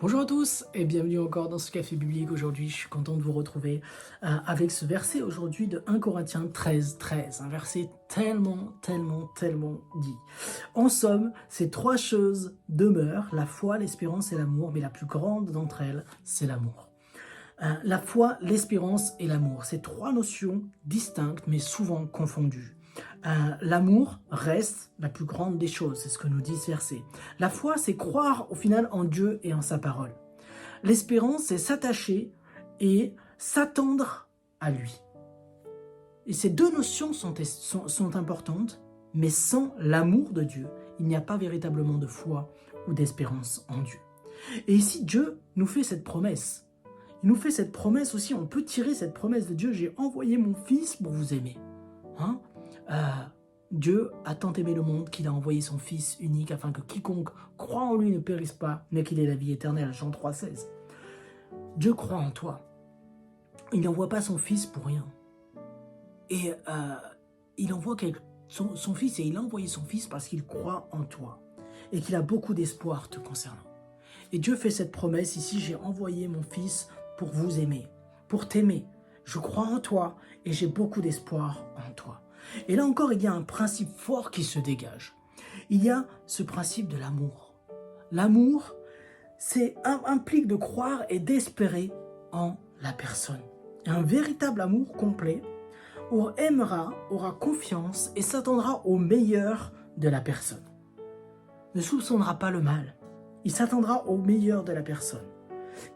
Bonjour à tous et bienvenue encore dans ce café biblique. Aujourd'hui, je suis content de vous retrouver avec ce verset aujourd'hui de 1 Corinthiens 13, un verset tellement dit. En somme, ces trois choses demeurent, la foi, l'espérance et l'amour, mais la plus grande d'entre elles, c'est l'amour. La foi, l'espérance et l'amour, ces trois notions distinctes mais souvent confondues. L'amour reste la plus grande des choses, c'est ce que nous dit ce verset. La foi, c'est croire au final en Dieu et en sa parole. L'espérance, c'est s'attacher et s'attendre à lui. Et ces deux notions sont importantes, mais sans l'amour de Dieu, il n'y a pas véritablement de foi ou d'espérance en Dieu. Et ici, Dieu nous fait cette promesse. Il nous fait cette promesse aussi, on peut tirer cette promesse de Dieu, j'ai envoyé mon fils pour vous aimer. Dieu a tant aimé le monde qu'il a envoyé son fils unique afin que quiconque croit en lui ne périsse pas, mais qu'il ait la vie éternelle. Jean 3,16. Dieu croit en toi. Il n'envoie pas son fils pour rien. Et il envoie son fils et il a envoyé son fils parce qu'il croit en toi et qu'il a beaucoup d'espoir te concernant. Et Dieu fait cette promesse ici, j'ai envoyé mon fils pour vous aimer, pour t'aimer. Je crois en toi et j'ai beaucoup d'espoir en toi. Et là encore, il y a un principe fort qui se dégage. Il y a ce principe de l'amour. L'amour, implique de croire et d'espérer en la personne. Un véritable amour complet aura confiance et s'attendra au meilleur de la personne. Ne soupçonnera pas le mal. Il s'attendra au meilleur de la personne.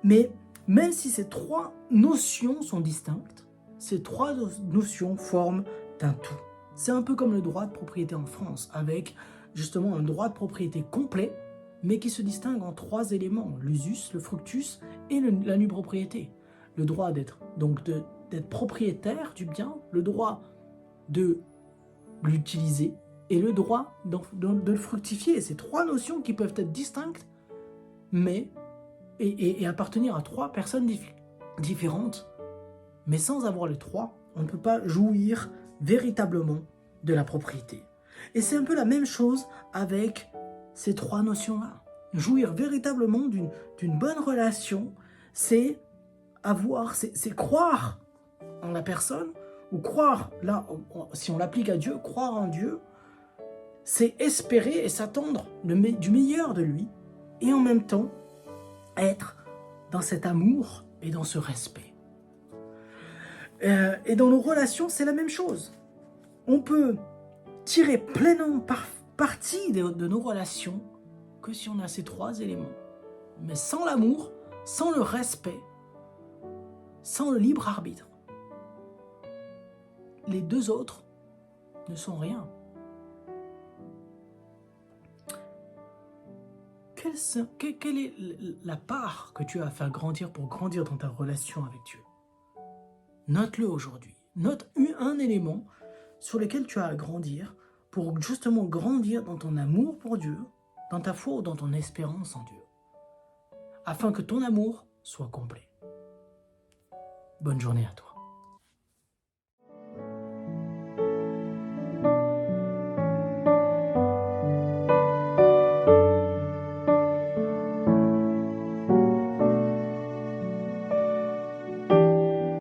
Mais même si ces trois notions sont distinctes, ces trois notions forment un tout. C'est un peu comme le droit de propriété en France, avec justement un droit de propriété complet, mais qui se distingue en trois éléments, l'usus, le fructus et la nue propriété. Le droit d'être propriétaire du bien, le droit de l'utiliser et le droit de le fructifier. Ces trois notions qui peuvent être distinctes, mais et appartenir à trois personnes différentes, mais sans avoir les trois, on ne peut pas jouir véritablement de la propriété. Et c'est un peu la même chose avec ces trois notions-là. Jouir véritablement d'une bonne relation, c'est croire en la personne, ou croire, là, si on l'applique à Dieu, croire en Dieu, c'est espérer et s'attendre du meilleur de lui, et en même temps, être dans cet amour et dans ce respect. Et dans nos relations, c'est la même chose. On peut tirer pleinement parti de nos relations que si on a ces trois éléments. Mais sans l'amour, sans le respect, sans le libre arbitre, les deux autres ne sont rien. Quelle est la part que tu as à faire grandir pour grandir dans ta relation avec Dieu? Note-le aujourd'hui. Note un élément sur lequel tu as à grandir pour justement grandir dans ton amour pour Dieu, dans ta foi ou dans ton espérance en Dieu, afin que ton amour soit complet. Bonne journée à toi.